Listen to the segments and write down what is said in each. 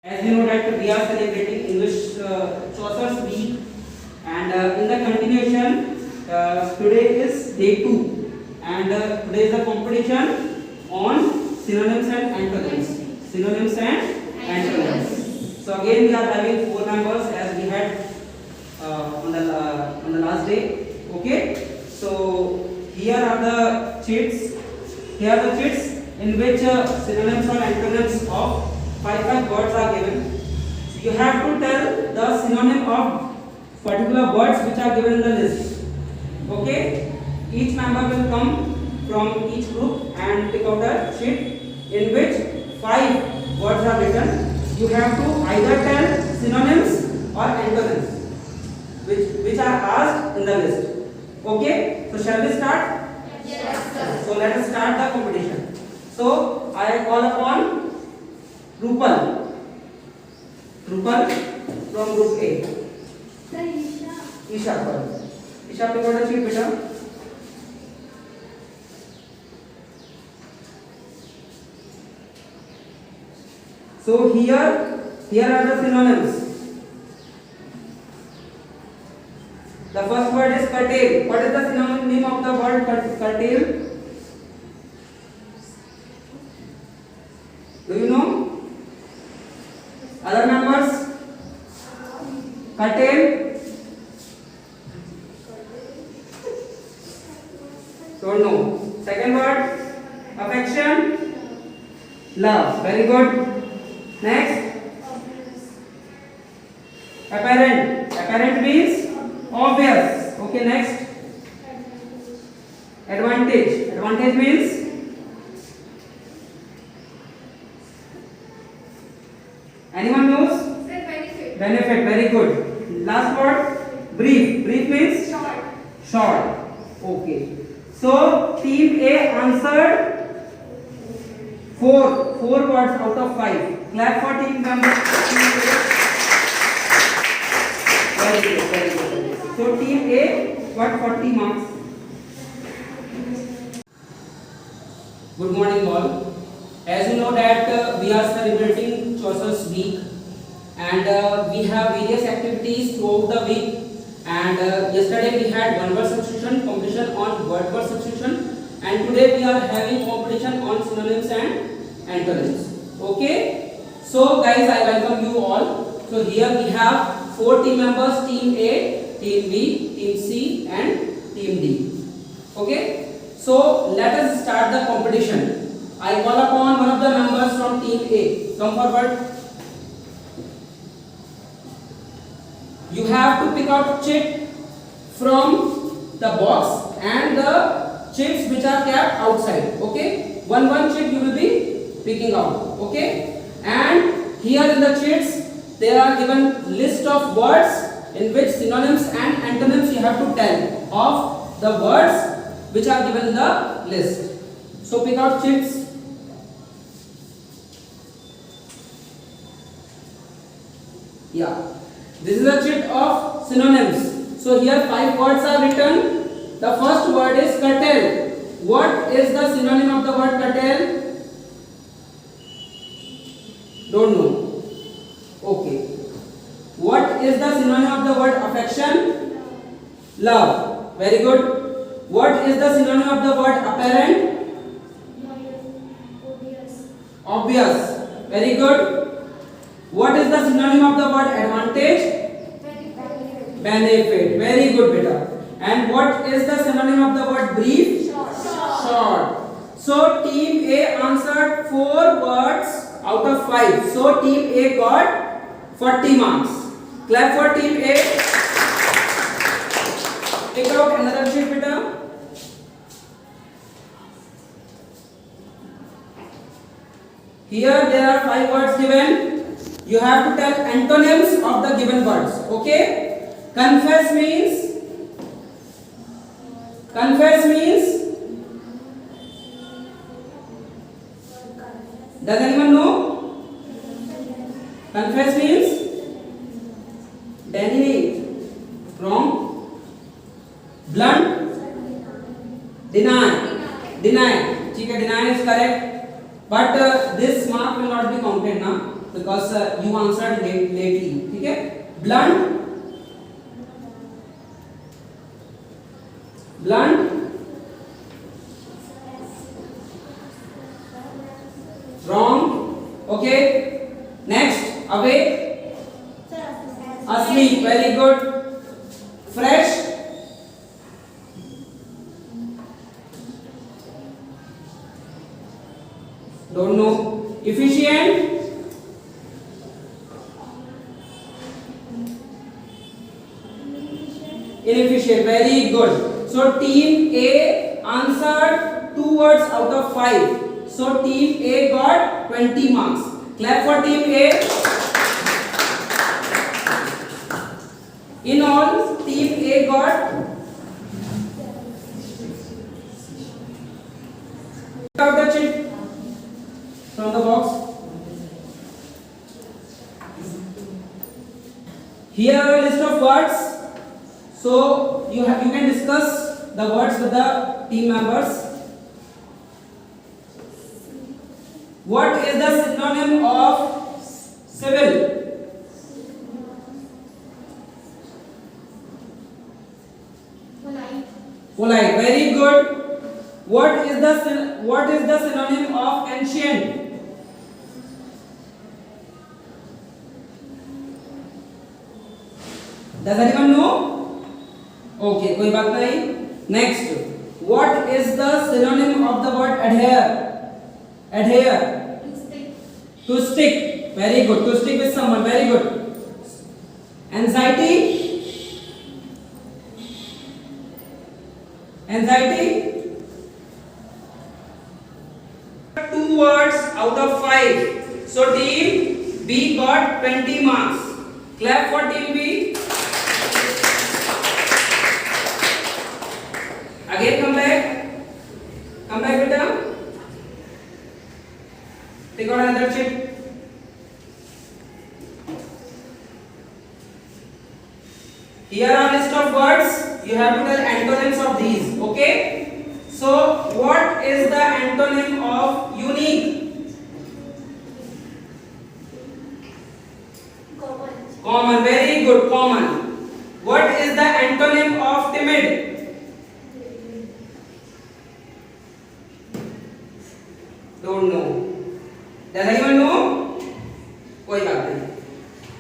As you know that we are celebrating English Chaucer's Week, and in the continuation, today is day 2, and today is a competition on synonyms and antonyms. Synonyms and antonyms. So again we are having 4 members as we had on the last day. Okay. So here are the sheets. Here are the sheets in which synonyms or antonyms of 5 words are given. So you have to tell the synonym of particular words which are given in the list. Okay. Each member will come from each group and pick out a sheet in which 5 words are written. You have to either tell synonyms or antonyms which are asked in the list. Okay. So shall we start? Yes, sir. So let us start the competition. So I call upon Rupal from group A. Sir, Isha. Isha first. Isha, pick out a sheet, beta. So here are the synonyms. The first word is curtail. What is the synonym of the word curtail? Do you know? Other members? Curtail? Don't know. Second word? Affection? Love. Very good. Next? Apparent. Apparent means obvious. Okay, next? Advantage. Advantage means anyone knows? Sir, benefit. Benefit. Very good. Last word? Brief. Brief means Short. short. Okay. So team A answered 4 words out of 5. Clap for team member. Very good. Very good. So team A got 40 marks. Good morning all. As you know that we are celebrating Chaucer's Week, and we have various activities throughout the week. And yesterday we had one word substitution competition on word substitution, and today we are having competition on synonyms and antonyms. Okay. So guys, I welcome you all. So here we have 4 team members: team A, team B, team C, and team D. Okay. So let us start the competition. I call upon one of the members from team A. Come forward. You have to pick out chip from the box and the chips which are kept outside. Okay. One chip you will be picking out. Okay. And here in the chips there are given list of words in which synonyms and antonyms you have to tell of the words which are given in the list. So pick out chips. Yeah, this is a sheet of synonyms. So here 5 words are written. The first word is curtail. What is the synonym of the word curtail? Don't know. Okay. What is the synonym of the word affection? Love. Very good. What is the synonym of the word apparent? Obvious. Very good. What is the synonym of the word advantage? Benefit. Very good, beta. And what is the synonym of the word brief? Short. So team A answered 4 words out of 5. So team A got 40 marks. Clap for team A. Pick out another sheet, beta. Here there are 5 words given. You have to tell antonyms of the given words. Okay. Confess means does anyone know? Confess means denigrate. Wrong. Blunt. Deny. ठीक है, deny is correct. But this mark will not be counted now. because you answered lately. ठीक है? Blunt, blunt, wrong. Okay. Next, awake, asleep. Very good. Fresh, don't know. Efficient, inefficient. Very good. So team A answered 2 words out of 5. So team A got 20 marks. Clap for team A. In all, team A got out the chip from the box. Here are a list of words. So you can discuss the words with the team members. What is the synonym of civil? Polite. Polite. Very good. What is the synonym of ancient? Does anyone know? Okay, कोई बात नहीं. Next, what is the synonym of the word adhere? Adhere. To stick. To stick. Very good. To stick with someone. Very good. Anxiety. Anxiety. 2 words out of 5. So team B got 20 marks. Clap for team B. Again come back. Come back beta. Take out another chip. Here are list of words. You have to tell antonyms of these. Okay. So what is the antonym of unique? Common. Common. Very good. Common. What is the antonym of timid? Don't know. Does anyone know? कोई बात नहीं.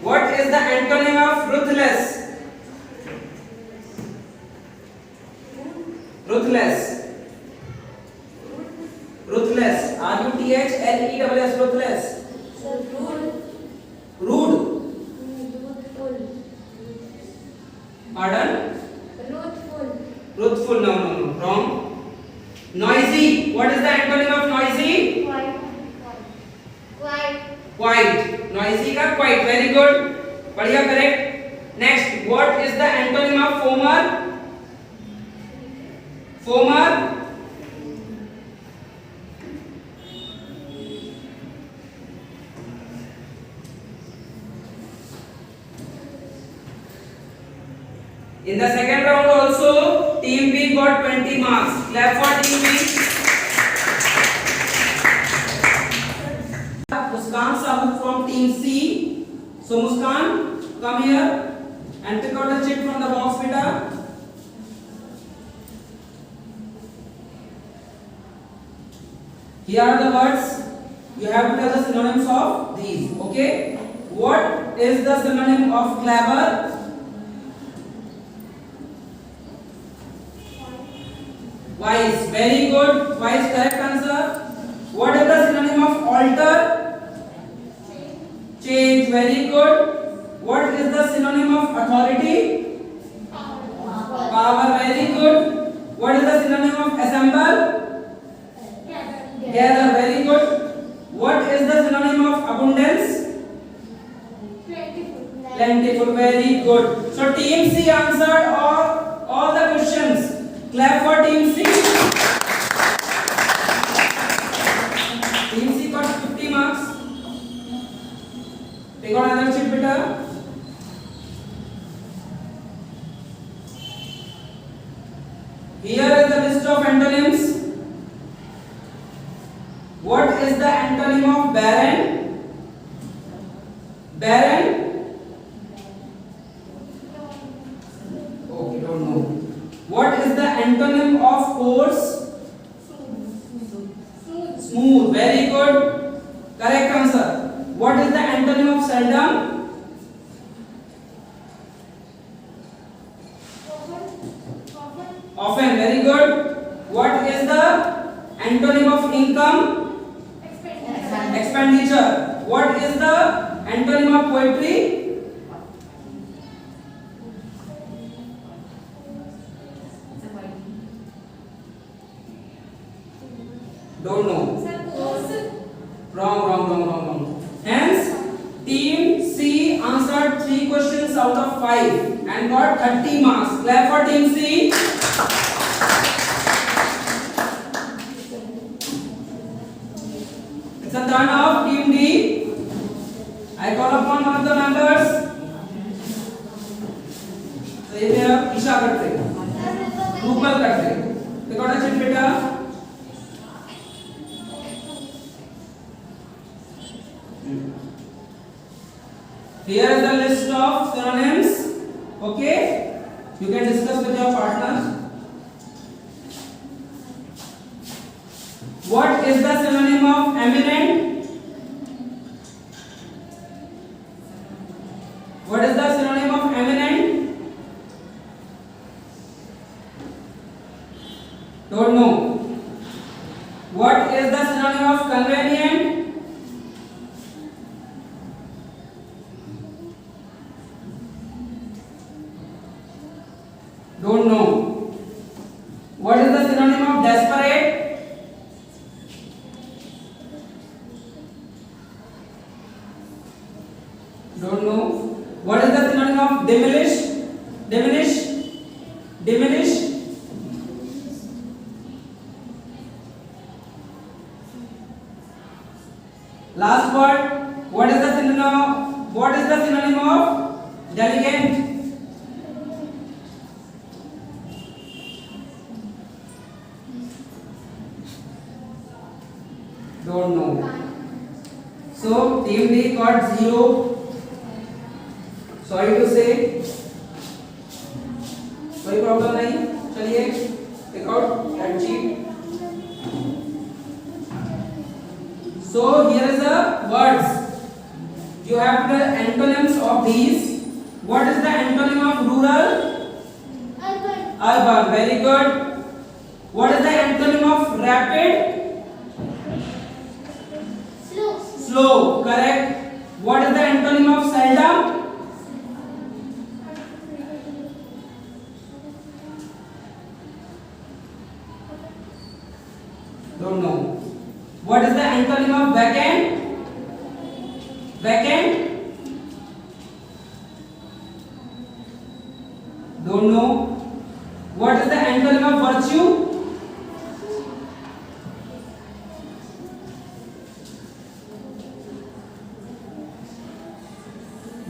What is the antonym of ruthless? Ruthless. Ruthless. R-U-T-H-L-E-S-S. Ruthless. So rude. Rude. Truthful. Pardon? Truthful. Truthful. No. Wrong. Noisy. What is the antonym of noisy? Quiet. Quiet. Quiet. Noisy का quiet. Very good. बढ़िया correct. Next. What is the antonym of foamer? Foamer. In the second round also, team B got 20 marks. Clap for team B. Muskan Sabuk from team C. So Muskan, come here and pick out the chip from the box, beta. Here are the words. You have to tell the synonyms of these. Okay. What is the synonym of clever? Wise. Very good. Wise. Correct answer. What is the synonym of alter? Change. Very good. What is the synonym of authority? Power. Very good. What is the synonym of assemble? Gather. Very good. What is the synonym of abundance? Plentiful. Very good. So team C answered all the questions. Clap for team C. Team C got 50 marks. Take out another chip, beta. Here is the list of antonyms. What is the antonym of barren? Barren. Okay, don't know. What is the antonym of coarse? Smooth. Very good. Correct answer. What is the antonym of seldom? Often. Very good. What is the antonym of income? Expenditure. What is the antonym of poetry? Don't know. Wrong. Hence, team C answered 3 questions out of 5 and got 30 marks. Clap for team C. It's a turn of team D. I call upon one of the members. So ये मेरा ईशा करते हैं, रूपल करते हैं. देखो ना chit बेटा. Here is the list of synonyms. Okay, you can discuss with your partners. What is the synonym of eminent? What is the synonym of eminent? Don't know. What is the synonym of convenient? Don't know. What is the synonym of desperate? Don't know. What is the synonym of diminish? Last word. What is the synonym of delegate? Don't know. So team D got 0. Sorry to say. कोई problem नहीं. चलिए take out that sheet. So here is the words. You have the antonyms of these. What is the antonym of rural? Urban. Very good. What is the antonym of rapid? Slow. Correct. What is the antonym of seldom? Don't know. What is the antonym of vacant? Don't know. What is the antonym of virtue?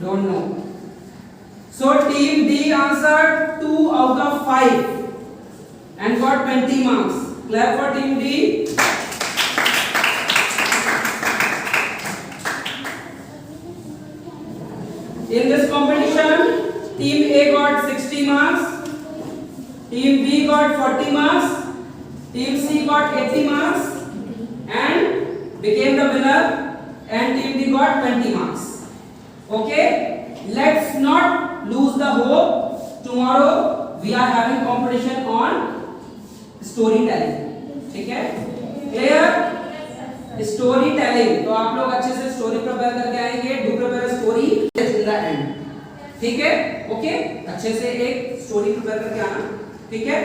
Don't know. So team D answered 2 out of 5 and got 20 marks. Clap for team D. In this competition, team A got 60 marks, team B got 40 marks, team C got 80 marks and became the winner, and team D got 20 marks. Okay, let's not lose the hope. Tomorrow we are having competition on storytelling. ठीक है? Clear? Storytelling. तो आप लोग अच्छे से story prepare करके आएंगे. Do prepare a story in the end. ठीक है? ओके, अच्छे से एक स्टोरी प्रिपेयर करके आना. ठीक है?